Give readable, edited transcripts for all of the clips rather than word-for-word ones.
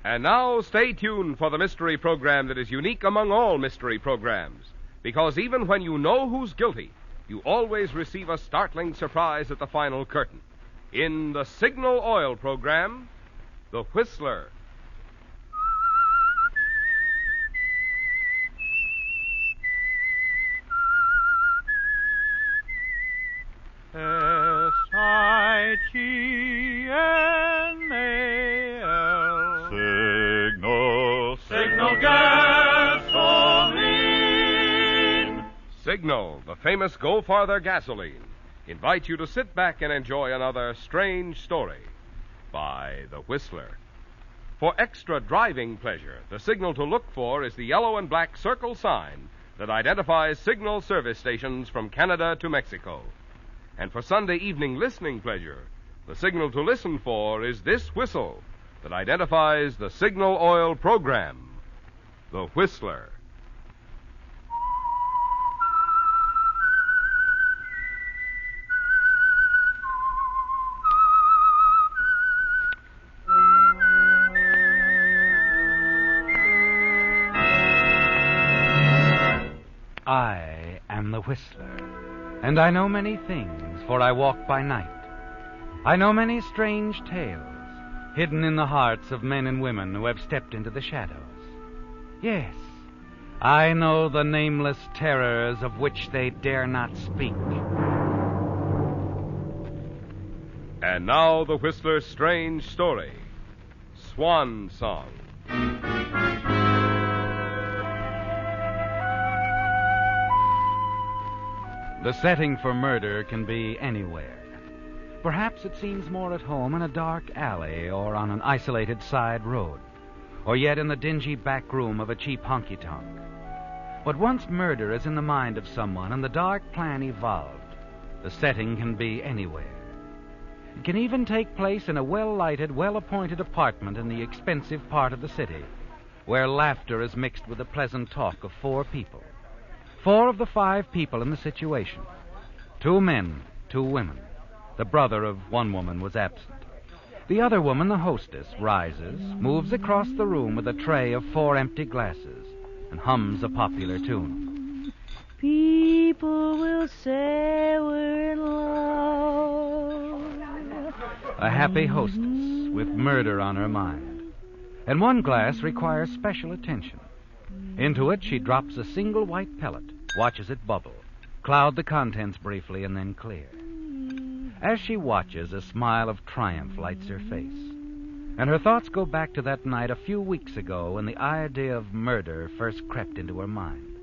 And now stay tuned for the mystery program that is unique among all mystery programs. Because even when you know who's guilty, you always receive a startling surprise at the final curtain. In the Signal Oil program, The Whistler. Signal. Signal gasoline. Signal, the famous Go Farther gasoline, invites you to sit back and enjoy another strange story by The Whistler. For extra driving pleasure, the signal to look for is the yellow and black circle sign that identifies Signal service stations from Canada to Mexico. And for Sunday evening listening pleasure, the signal to listen for is this whistle that identifies the Signal Oil program, The Whistler. I am the Whistler, and I know many things, for I walk by night. I know many strange tales, hidden in the hearts of men and women who have stepped into the shadows. Yes, I know the nameless terrors of which they dare not speak. And now the Whistler's strange story, Swan Song. The setting for murder can be anywhere. Perhaps it seems more at home in a dark alley or on an isolated side road, or yet in the dingy back room of a cheap honky-tonk. But once murder is in the mind of someone and the dark plan evolved, the setting can be anywhere. It can even take place in a well-lighted, well-appointed apartment in the expensive part of the city, where laughter is mixed with the pleasant talk of 4 people. 4 of the 5 people in the situation. 2 men, 2 women. The brother of one woman was absent. The other woman, the hostess, rises, moves across the room with a tray of 4 empty glasses, and hums a popular tune. People will say we're in love. A happy hostess with murder on her mind. And one glass requires special attention. Into it she drops a single white pellet, watches it bubble, cloud the contents briefly, and then clear. As she watches, a smile of triumph lights her face, and her thoughts go back to that night a few weeks ago when the idea of murder first crept into her mind,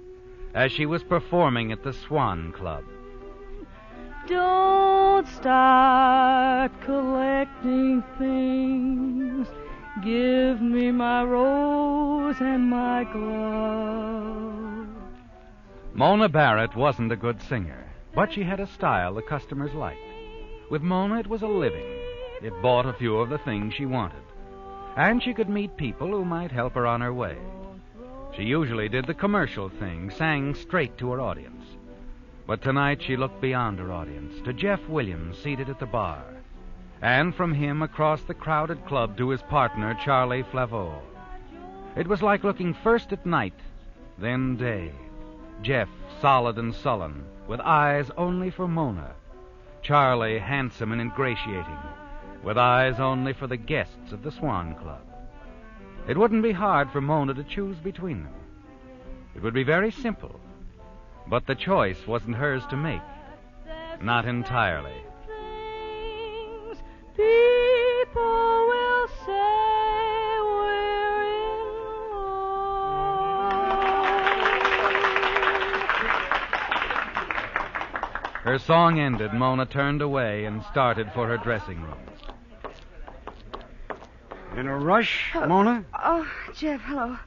as she was performing at the Swan Club. Don't start collecting things. Give me my rose and my glove. Mona Barrett wasn't a good singer, but she had a style the customers liked. With Mona, it was a living. It bought a few of the things she wanted. And she could meet people who might help her on her way. She usually did the commercial thing, sang straight to her audience. But tonight she looked beyond her audience, to Jeff Williams seated at the bar, and from him across the crowded club to his partner, Charlie Flaveau. It was like looking first at night, then day. Jeff, solid and sullen, with eyes only for Mona. Charlie, handsome and ingratiating, with eyes only for the guests of the Swan Club. It wouldn't be hard for Mona to choose between them. It would be very simple. But the choice wasn't hers to make. Not entirely. Things people will say we're in love. Her song ended, Mona turned away and started for her dressing room. In a rush, Mona? Oh, Jeff, hello.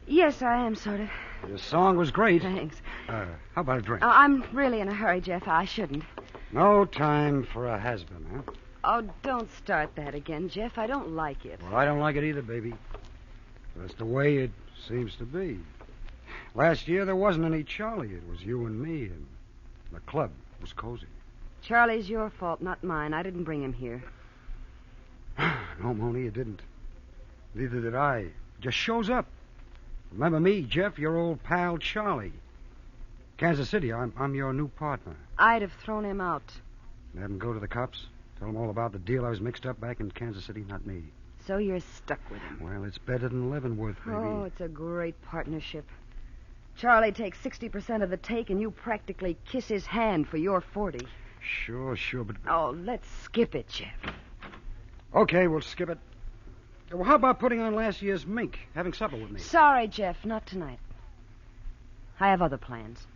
Yes, I am, sort of. Your song was great. Thanks. How about a drink? I'm really in a hurry, Jeff. I shouldn't. No time for a has-been, huh? Oh, don't start that again, Jeff. I don't like it. Well, I don't like it either, baby. That's the way it seems to be. Last year, there wasn't any Charlie. It was you and me, and the club was cozy. Charlie's your fault, not mine. I didn't bring him here. No, Mona, you didn't. Neither did I. Just shows up. Remember me, Jeff, your old pal Charlie. Kansas City, I'm your new partner. I'd have thrown him out. Have him go to the cops. Tell them all about the deal I was mixed up back in Kansas City, not me. So you're stuck with him. Well, it's better than Leavenworth, baby. Oh, it's a great partnership. Charlie takes 60% of the take, and you practically kiss his hand for your 40. Sure, but... Oh, let's skip it, Jeff. Okay, we'll skip it. Well, how about putting on last year's Mink, having supper with me? Sorry, Jeff, not tonight. I have other plans.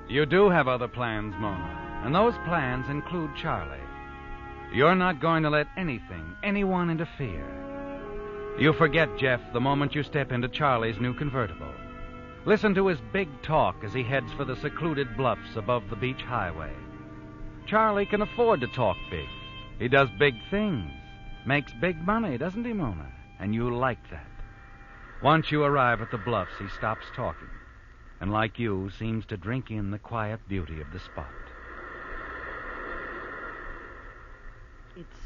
You do have other plans, Mona, and those plans include Charlie. You're not going to let anyone interfere. You forget Jeff the moment you step into Charlie's new convertible. Listen to his big talk as he heads for the secluded bluffs above the beach highway. Charlie can afford to talk big. He does big things, makes big money, doesn't he, Mona? And you like that. Once you arrive at the bluffs, he stops talking, and like you, seems to drink in the quiet beauty of the spot. It's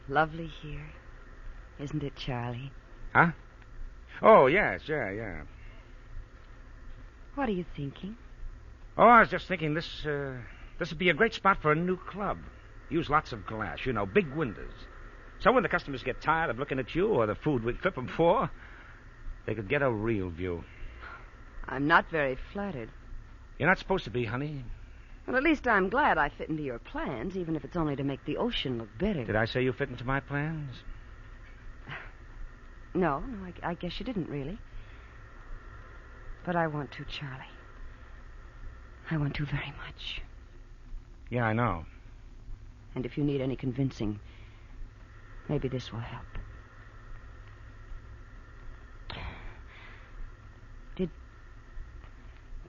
lovely here, isn't it, Charlie? Huh? Oh, yes, yeah. What are you thinking? Oh, I was just thinking this would be a great spot for a new club. Use lots of glass, big windows. So when the customers get tired of looking at you or the food we clip them for, they could get a real view. I'm not very flattered. You're not supposed to be, honey. Well, at least I'm glad I fit into your plans, even if it's only to make the ocean look better. Did I say you fit into my plans? No, I guess you didn't really. But I want to, Charlie. I want to very much. Yeah, I know. And if you need any convincing, maybe this will help.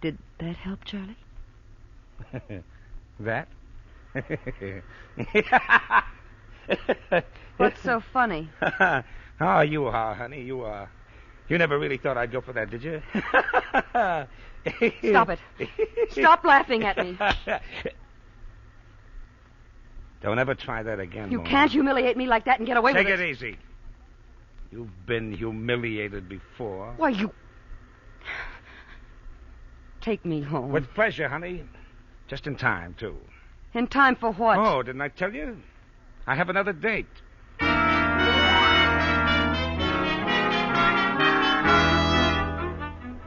Did that help, Charlie? That? What's so funny? Oh, you are, honey. You are. You never really thought I'd go for that, did you? Stop it. Stop laughing at me. Don't ever try that again, You Mona. can't humiliate me like that and get away with it. Take it easy. You've been humiliated before. Why, you... Take me home. With pleasure, honey. Just in time, too. In time for what? Oh, didn't I tell you? I have another date.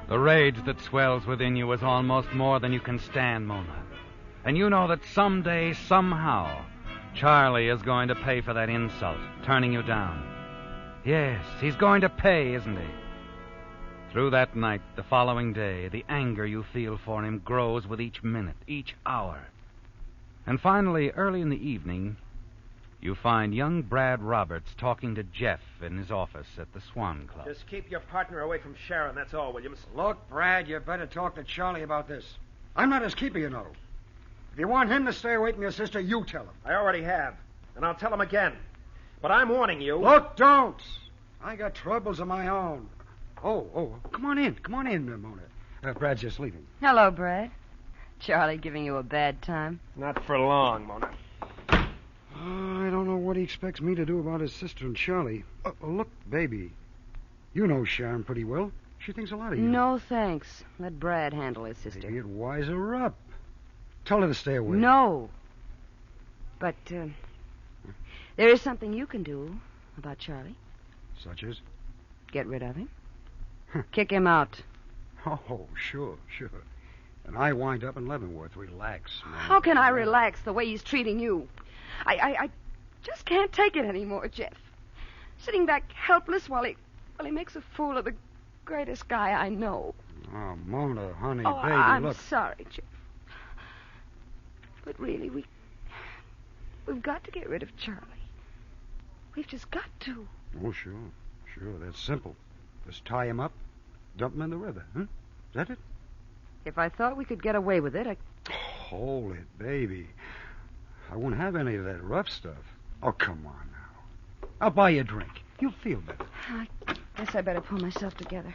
The rage that swells within you is almost more than you can stand, Mona. And you know that someday, somehow, Charlie is going to pay for that insult, turning you down. Yes, he's going to pay, isn't he? Through that night, the following day, the anger you feel for him grows with each minute, each hour. And finally, early in the evening, you find young Brad Roberts talking to Jeff in his office at the Swan Club. Just keep your partner away from Sharon, that's all, Williams. Look, Brad, you better talk to Charlie about this. I'm not his keeper, you know. If you want him to stay away from your sister, you tell him. I already have, and I'll tell him again. But I'm warning you. Look, don't. I got troubles of my own. Oh, come on in, Mona. Brad's just leaving. Hello, Brad. Charlie giving you a bad time? Not for long, Mona. I don't know what he expects me to do about his sister and Charlie. Look, baby, you know Sharon pretty well. She thinks a lot of you. No, thanks. Let Brad handle his sister. Maybe it wise her up. Tell her to stay away. No. But, there is something you can do about Charlie. Such as? Get rid of him. Kick him out. Oh, sure. And I wind up in Leavenworth. Relax, man. How can I relax the way he's treating you? I just can't take it anymore, Jeff. Sitting back helpless while he makes a fool of the greatest guy I know. Oh, Mona, honey, Oh, baby, I'm look. sorry, Jeff. But really, we've got to get rid of Charlie. We've just got to. Oh, sure. That's simple. Just tie him up, dump him in the river, huh? Is that it? If I thought we could get away with it, Hold it, baby. I won't have any of that rough stuff. Oh, come on now. I'll buy you a drink. You'll feel better. I guess I better pull myself together.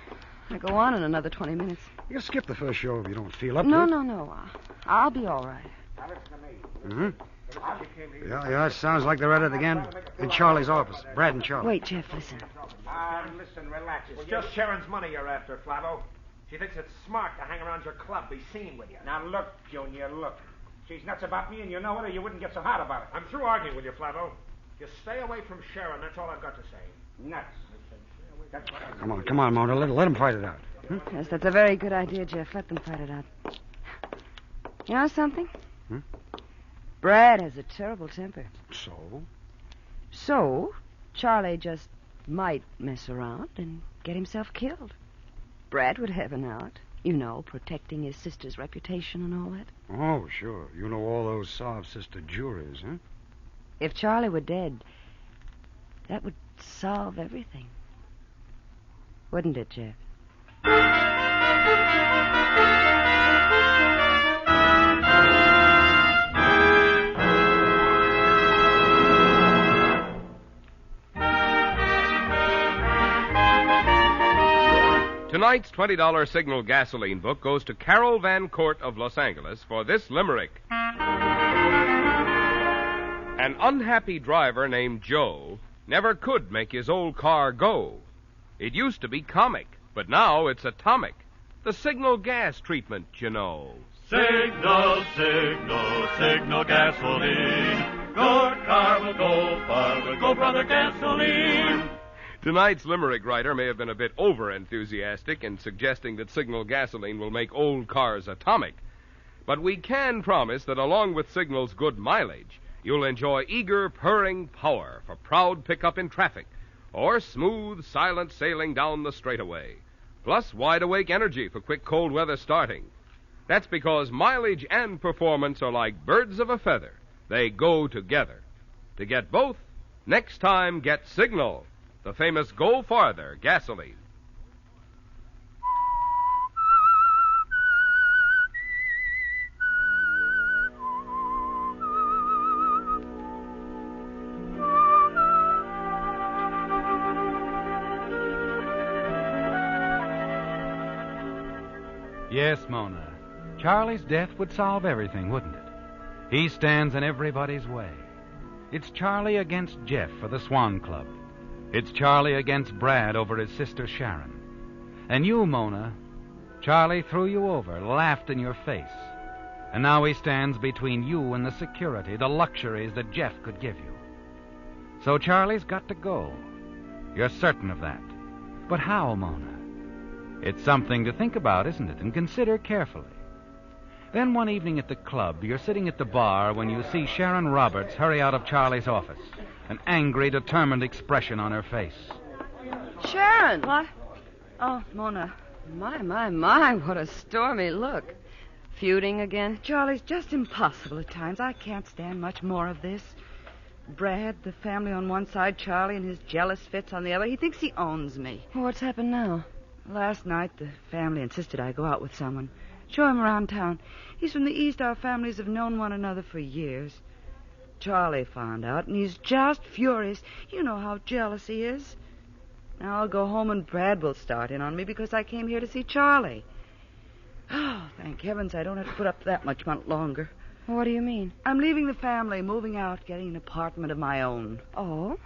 I go on in another 20 minutes. You can skip the first show if you don't feel up No. to it. I'll be all right. Now listen to me. Hmm? She came here. Yeah, sounds like they're at it again. In Charlie's office. Brad and Charlie. Wait, Jeff, listen. Listen, relax. It's just Sharon's money you're after, Flavo. She thinks it's smart to hang around your club, be seen with you. Now look, Junior, look. She's nuts about me, and you know it, or you wouldn't get so hot about it. I'm through arguing with you, Flavo. Just stay away from Sharon, that's all I've got to say. Nuts. I said, stay away. That's what I said. Come on, Mona. Let him fight it out. Yes, that's a very good idea, Jeff. Let them fight it out. You know something? Hmm? Brad has a terrible temper. So? So, Charlie just might mess around and get himself killed. Brad would have an out. You know, protecting his sister's reputation and all that. Oh, sure. You know all those soft sister juries, huh? If Charlie were dead, that would solve everything. Wouldn't it, Jeff? Tonight's $20 Signal gasoline book goes to Carol Van Court of Los Angeles for this limerick. An unhappy driver named Joe never could make his old car go. It used to be comic, but now it's atomic. The Signal gas treatment, you know. Signal, signal, signal gasoline. Your car will go far, will go, brother, gasoline. Tonight's limerick writer may have been a bit over-enthusiastic in suggesting that Signal gasoline will make old cars atomic. But we can promise that along with Signal's good mileage, you'll enjoy eager, purring power for proud pickup in traffic, or smooth, silent sailing down the straightaway, plus wide-awake energy for quick cold weather starting. That's because mileage and performance are like birds of a feather. They go together. To get both, next time get Signal, the famous Go Farther gasoline. Yes, Mona. Charlie's death would solve everything, wouldn't it? He stands in everybody's way. It's Charlie against Jeff for the Swan Club. It's Charlie against Brad over his sister Sharon. And you, Mona, Charlie threw you over, laughed in your face. And now he stands between you and the security, the luxuries that Jeff could give you. So Charlie's got to go. You're certain of that. But how, Mona? It's something to think about, isn't it? And consider carefully. Then one evening at the club, you're sitting at the bar when you see Sharon Roberts hurry out of Charlie's office, an angry, determined expression on her face. Sharon! What? Oh, Mona. My, what a stormy look. Feuding again? Charlie's just impossible at times. I can't stand much more of this. Brad, the family on one side, Charlie and his jealous fits on the other. He thinks he owns me. What's happened now? Last night, the family insisted I go out with someone. Show him around town. He's from the East. Our families have known one another for years. Charlie found out, and he's just furious. You know how jealous he is. Now I'll go home, and Brad will start in on me because I came here to see Charlie. Oh, thank heavens I don't have to put up that much longer. What do you mean? I'm leaving the family, moving out, getting an apartment of my own. Oh?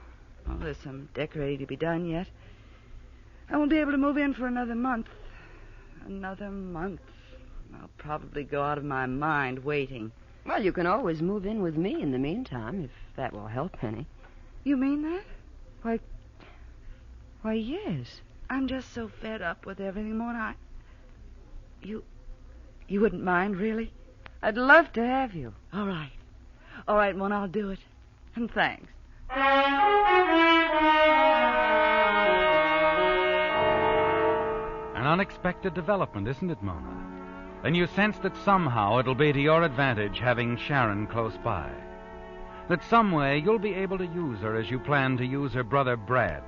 Well, there's some decorating to be done yet. I won't be able to move in for another month. Another month. I'll probably go out of my mind waiting. Well, you can always move in with me in the meantime, if that will help any. You mean that? Why, yes. I'm just so fed up with everything, Mona. You wouldn't mind, really? I'd love to have you. All right. All right, Mona, I'll do it. And thanks. An unexpected development, isn't it, Mona? And you sense that somehow it'll be to your advantage having Sharon close by. That some way you'll be able to use her as you plan to use her brother Brad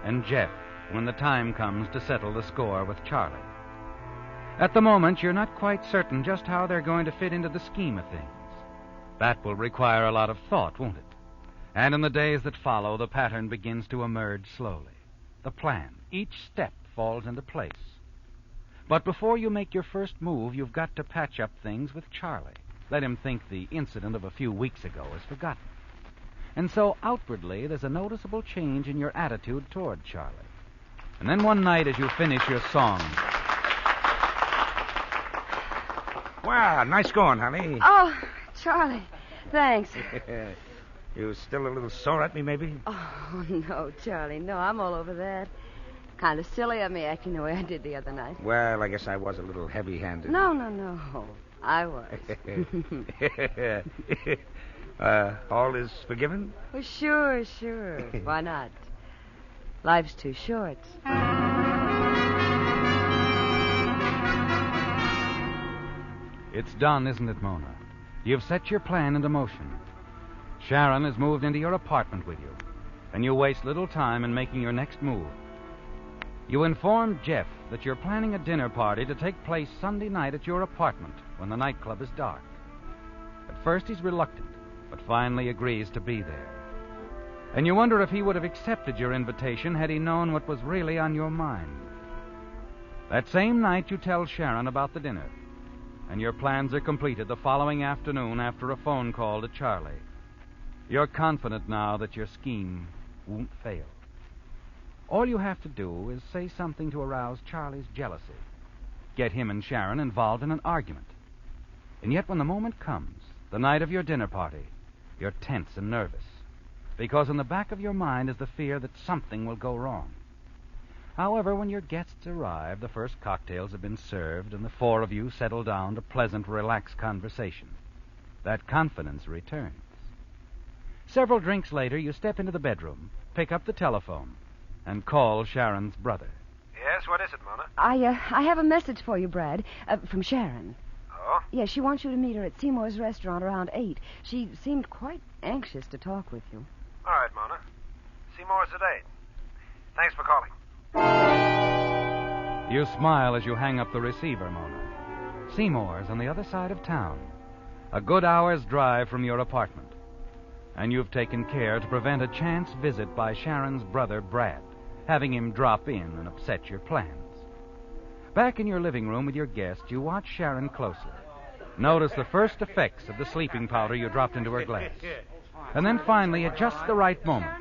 and Jeff when the time comes to settle the score with Charlie. At the moment, you're not quite certain just how they're going to fit into the scheme of things. That will require a lot of thought, won't it? And in the days that follow, the pattern begins to emerge slowly. The plan, each step falls into place. But before you make your first move, you've got to patch up things with Charlie. Let him think the incident of a few weeks ago is forgotten. And so outwardly, there's a noticeable change in your attitude toward Charlie. And then one night as you finish your song... Wow, nice going, honey. Oh, Charlie, thanks. You still a little sore at me, maybe? Oh, no, Charlie, no, I'm all over that. Kind of silly of me acting the way I did the other night. Well, I guess I was a little heavy-handed. No. I was. All is forgiven? Well, sure. Why not? Life's too short. It's done, isn't it, Mona? You've set your plan into motion. Sharon has moved into your apartment with you, and you waste little time in making your next move. You inform Jeff that you're planning a dinner party to take place Sunday night at your apartment when the nightclub is dark. At first he's reluctant, but finally agrees to be there. And you wonder if he would have accepted your invitation had he known what was really on your mind. That same night you tell Sharon about the dinner, and your plans are completed the following afternoon after a phone call to Charlie. You're confident now that your scheme won't fail. All you have to do is say something to arouse Charlie's jealousy. Get him and Sharon involved in an argument. And yet when the moment comes, the night of your dinner party, you're tense and nervous, because in the back of your mind is the fear that something will go wrong. However, when your guests arrive, the first cocktails have been served, and the four of you settle down to pleasant, relaxed conversation. That confidence returns. Several drinks later, you step into the bedroom, pick up the telephone, and call Sharon's brother. Yes, what is it, Mona? I have a message for you, Brad, from Sharon. Oh? Yeah, she wants you to meet her at Seymour's restaurant around 8. She seemed quite anxious to talk with you. All right, Mona. Seymour's at 8. Thanks for calling. You smile as you hang up the receiver, Mona. Seymour's on the other side of town, a good hour's drive from your apartment. And you've taken care to prevent a chance visit by Sharon's brother, Brad, having him drop in and upset your plans. Back in your living room with your guest, you watch Sharon closely. Notice the first effects of the sleeping powder you dropped into her glass. And then finally, at just the right moment,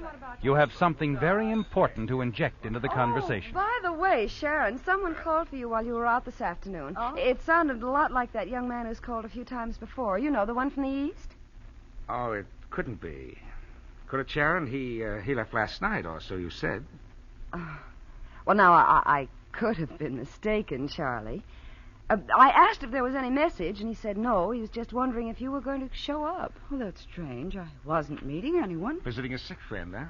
you have something very important to inject into the conversation. By the way, Sharon, someone called for you while you were out this afternoon. Oh? It sounded a lot like that young man who's called a few times before. You know, the one from the East? Oh, it couldn't be. Could it, Sharon? He left last night, or so you said. Well, now, I could have been mistaken, Charlie. I asked if there was any message, and he said no. He was just wondering if you were going to show up. Well, that's strange. I wasn't meeting anyone. Visiting a sick friend, huh?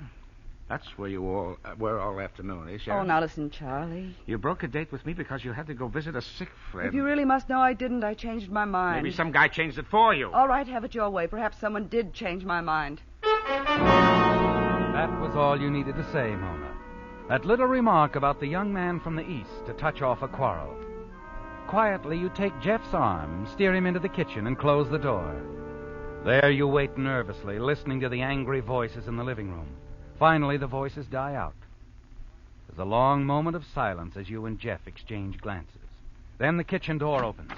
That's where you all were all afternoon, eh, Sharon? Oh, now listen, Charlie. You broke a date with me because you had to go visit a sick friend. If you really must know, I didn't. I changed my mind. Maybe some guy changed it for you. All right, have it your way. Perhaps someone did change my mind. That was all you needed to say, Mona. That little remark about the young man from the East to touch off a quarrel. Quietly, you take Jeff's arm, steer him into the kitchen, and close the door. There you wait nervously, listening to the angry voices in the living room. Finally, the voices die out. There's a long moment of silence as you and Jeff exchange glances. Then the kitchen door opens.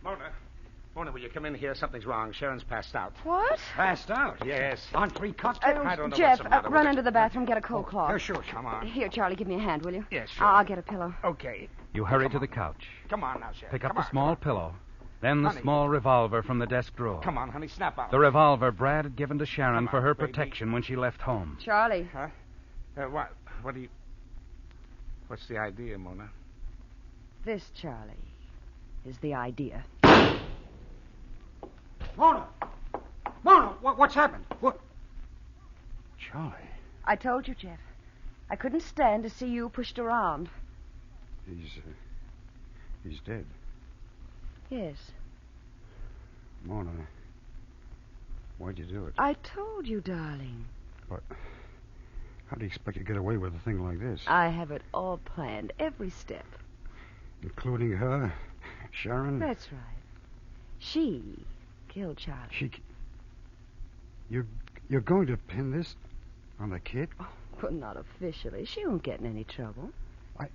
Mona, will you come in here? Something's wrong. Sharon's passed out. What? Passed out? Yes. On 3 cocktails? I don't know Jeff, what's the matter run with into the bathroom, get a cold cloth. Yeah, sure. Come on. Here, Charlie, give me a hand, will you? Yes, sure. I'll get a pillow. Okay. You hurry to the couch, Come on now, Sharon. pick up Come the on. small pillow, then the Honey. small revolver from the desk drawer. Come on, honey. Snap out. The revolver Brad had given to Sharon Come for on, her baby. protection when she left home. Charlie, Huh? What do you... What's the idea, Mona? this, Charlie, is the idea. Mona, what's happened? What? Charlie. I told you, Jeff. I couldn't stand to see you pushed around. He's dead. Yes, Mona, why'd you do it? I told you, darling. But how do you expect to get away with a thing like this? I have it all planned, every step. Including her, Sharon? That's right. She killed Charlie. You're going to pin this on the kid? Well, not officially. She won't get in any trouble. I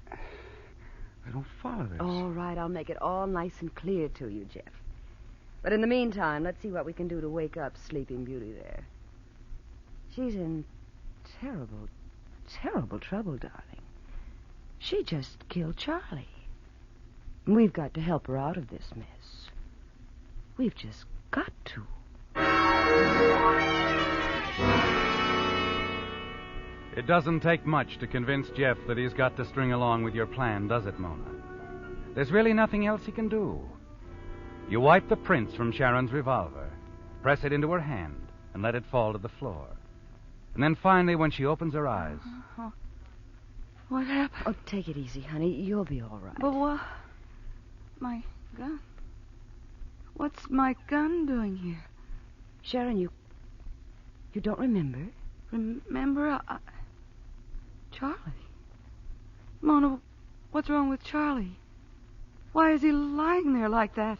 don't follow this. All right, I'll make it all nice and clear to you, Jeff. But in the meantime, let's see what we can do to wake up Sleeping Beauty there. She's in terrible, terrible trouble, darling. She just killed Charlie. We've got to help her out of this mess. We've just got to. It doesn't take much to convince Jeff that he's got to string along with your plan, does it, Mona? There's really nothing else he can do. You wipe the prints from Sharon's revolver, press it into her hand, and let it fall to the floor. And then finally, when she opens her eyes... What happened? Oh, take it easy, honey. You'll be all right. But what? My gun? What's my gun doing here? Sharon, you don't remember? Remember? Charlie. Mona, what's wrong with Charlie? Why is he lying there like that?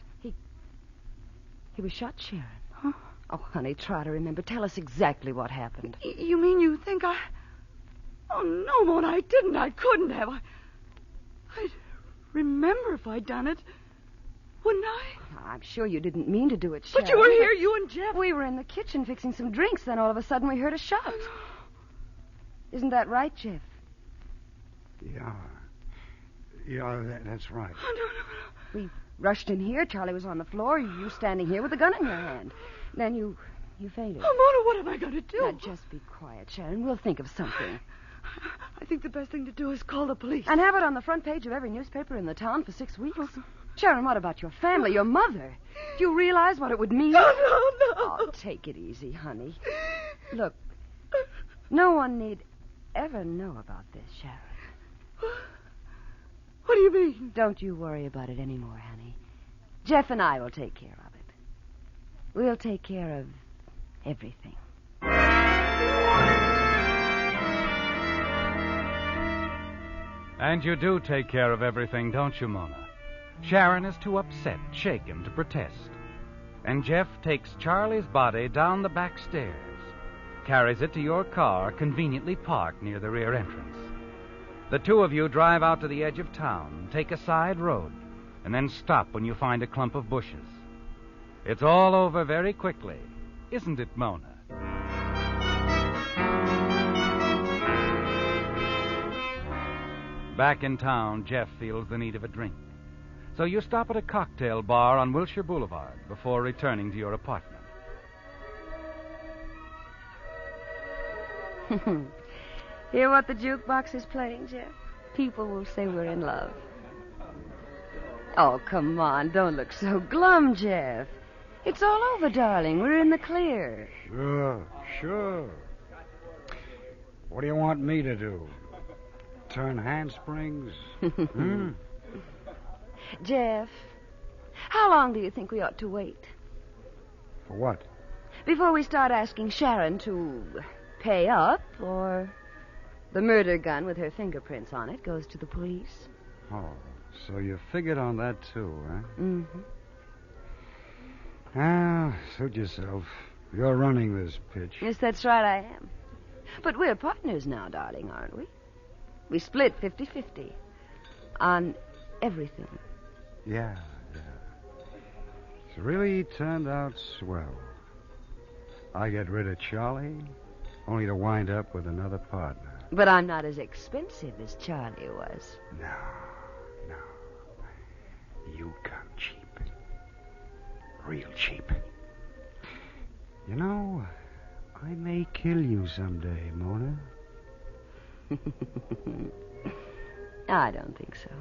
He was shot, Sharon. Huh? Oh, honey, try to remember. Tell us exactly what happened. You mean you think I... Oh, no, Mona, I didn't. I couldn't have. I'd remember if I'd done it. Wouldn't I? I'm sure you didn't mean to do it, Sharon. But you were here, you and Jeff. We were in the kitchen fixing some drinks, then all of a sudden we heard a shot. Isn't that right, Jeff? Yeah, that's right. Oh, no. We rushed in here. Charlie was on the floor. You standing here with a gun in your hand. Then you fainted. Oh, Mona, what am I going to do? Now, just be quiet, Sharon. We'll think of something. I think the best thing to do is call the police. And have it on the front page of every newspaper in the town for 6 weeks. Sharon, what about your family, your mother? Do you realize what it would mean? No. Oh, take it easy, honey. Look, no one need ever know about this, Sharon. What do you mean? Don't you worry about it anymore, honey. Jeff and I will take care of it. We'll take care of everything. And you do take care of everything, don't you, Mona? Sharon is too upset, shaken, to protest. And Jeff takes Charlie's body down the back stairs, carries it to your car, conveniently parked near the rear entrance. The two of you drive out to the edge of town, take a side road, and then stop when you find a clump of bushes. It's all over very quickly, isn't it, Mona? Back in town, Jeff feels the need of a drink. So you stop at a cocktail bar on Wilshire Boulevard before returning to your apartment. Hear what the jukebox is playing, Jeff? People will say we're in love. Oh, come on. Don't look so glum, Jeff. It's all over, darling. We're in the clear. Sure. What do you want me to do? Turn handsprings? Jeff, how long do you think we ought to wait? For what? Before we start asking Sharon to pay up, or the murder gun with her fingerprints on it goes to the police. Oh, so you figured on that too, huh? Mm-hmm. Ah, suit yourself. You're running this pitch. Yes, that's right, I am. But we're partners now, darling, aren't we? We split 50-50 on everything. Yeah. It's really turned out swell. I get rid of Charlie, only to wind up with another partner. But I'm not as expensive as Charlie was. No. You come cheap. Real cheap. You know, I may kill you someday, Mona. I don't think so.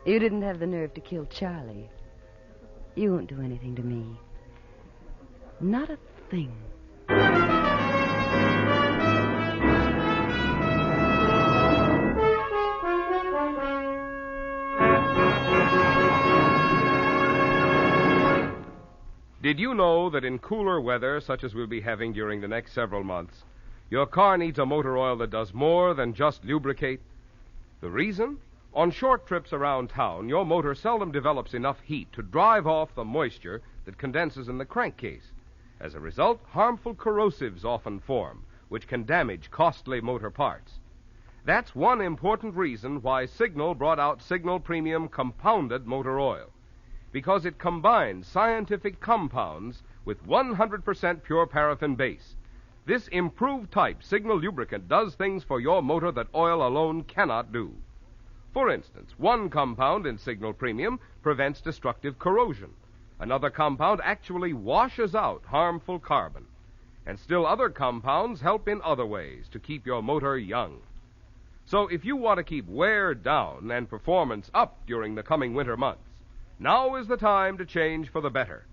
You didn't have the nerve to kill Charlie. You won't do anything to me. Not a thing. Did you know that in cooler weather, such as we'll be having during the next several months, your car needs a motor oil that does more than just lubricate? The reason? On short trips around town, your motor seldom develops enough heat to drive off the moisture that condenses in the crankcase. As a result, harmful corrosives often form, which can damage costly motor parts. That's one important reason why Signal brought out Signal Premium Compounded Motor Oil. because it combines scientific compounds with 100% pure paraffin base. This improved type Signal lubricant does things for your motor that oil alone cannot do. For instance, one compound in Signal Premium prevents destructive corrosion. Another compound actually washes out harmful carbon. And still other compounds help in other ways to keep your motor young. So if you want to keep wear down and performance up during the coming winter months, now is the time to change for the better.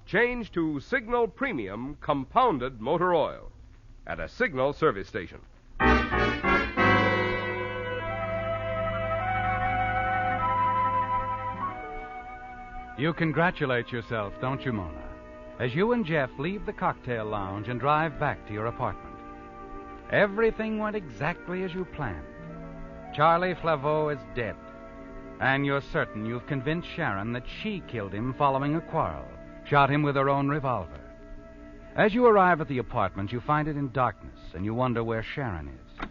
Change to Signal Premium Compounded Motor Oil at a Signal service station. You congratulate yourself, don't you, Mona, as you and Jeff leave the cocktail lounge and drive back to your apartment. Everything went exactly as you planned. Charlie Flaveau is dead, and you're certain you've convinced Sharon that she killed him following a quarrel, shot him with her own revolver. As you arrive at the apartment, you find it in darkness, and you wonder where Sharon is.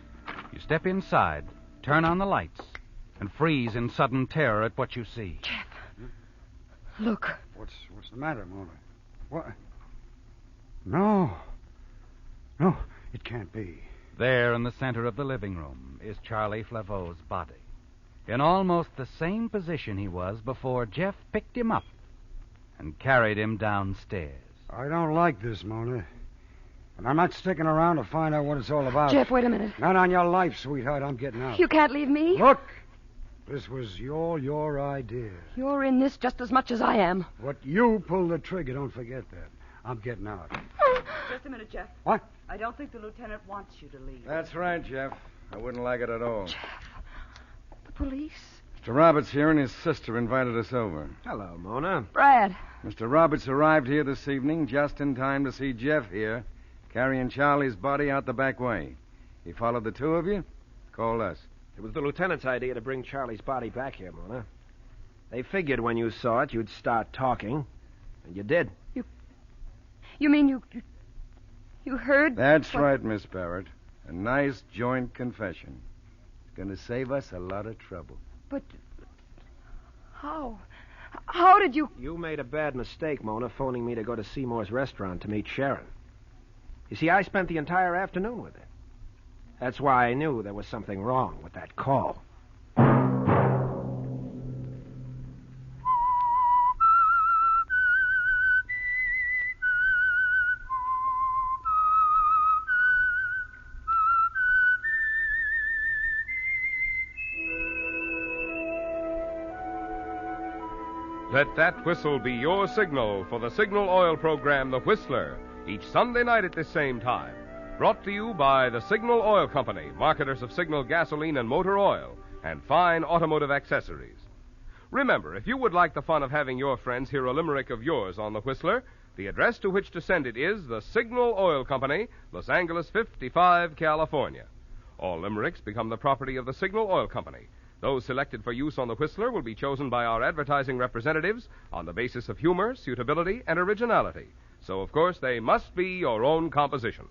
You step inside, turn on the lights, and freeze in sudden terror at what you see. Jeff, look. What's the matter, Mona? What? No, it can't be. There in the center of the living room is Charlie Flaveau's body, in almost the same position he was before Jeff picked him up and carried him downstairs. I don't like this, Mona. And I'm not sticking around to find out what it's all about. Jeff, wait a minute. Not on your life, sweetheart. I'm getting out. You can't leave me. Look! This was your idea. You're in this just as much as I am. What you pulled the trigger, don't forget that. I'm getting out. Just a minute, Jeff. What? I don't think the lieutenant wants you to leave. That's right, Jeff. I wouldn't like it at all. Jeff, the police. Mr. Roberts here and his sister invited us over. Hello, Mona. Brad. Mr. Roberts arrived here this evening just in time to see Jeff here carrying Charlie's body out the back way. He followed the two of you, called us. It was the lieutenant's idea to bring Charlie's body back here, Mona. They figured when you saw it, you'd start talking. And you did. You mean you heard? That's right, Miss Barrett. A nice joint confession. It's going to save us a lot of trouble. But how? How did you... You made a bad mistake, Mona, phoning me to go to Seymour's restaurant to meet Sharon. You see, I spent the entire afternoon with her. That's why I knew there was something wrong with that call. Let that whistle be your signal for the Signal Oil program, The Whistler, each Sunday night at this same time. Brought to you by the Signal Oil Company, marketers of Signal gasoline and motor oil, and fine automotive accessories. Remember, if you would like the fun of having your friends hear a limerick of yours on the Whistler, the address to which to send it is the Signal Oil Company, Los Angeles 55, California. All limericks become the property of the Signal Oil Company. Those selected for use on the Whistler will be chosen by our advertising representatives on the basis of humor, suitability, and originality. So, of course, they must be your own composition.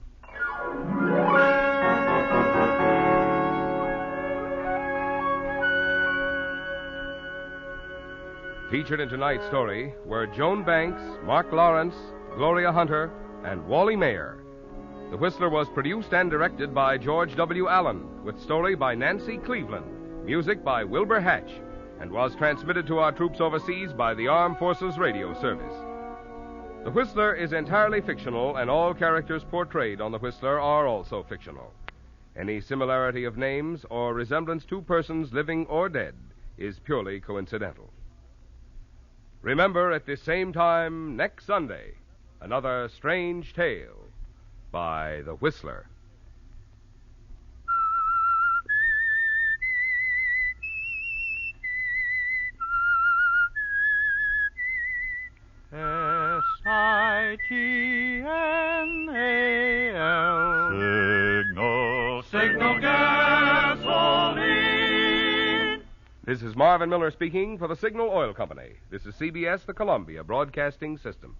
Featured in tonight's story were Joan Banks, Mark Lawrence, Gloria Hunter, and Wally Mayer. The Whistler was produced and directed by George W. Allen, with story by Nancy Cleveland, music by Wilbur Hatch, and was transmitted to our troops overseas by the Armed Forces Radio Service. The Whistler is entirely fictional, and all characters portrayed on The Whistler are also fictional. Any similarity of names or resemblance to persons living or dead is purely coincidental. Remember, at this same time next Sunday, another strange tale by The Whistler. Signal, Signal gasoline. This is Marvin Miller speaking for the Signal Oil Company. This is CBS, the Columbia Broadcasting System.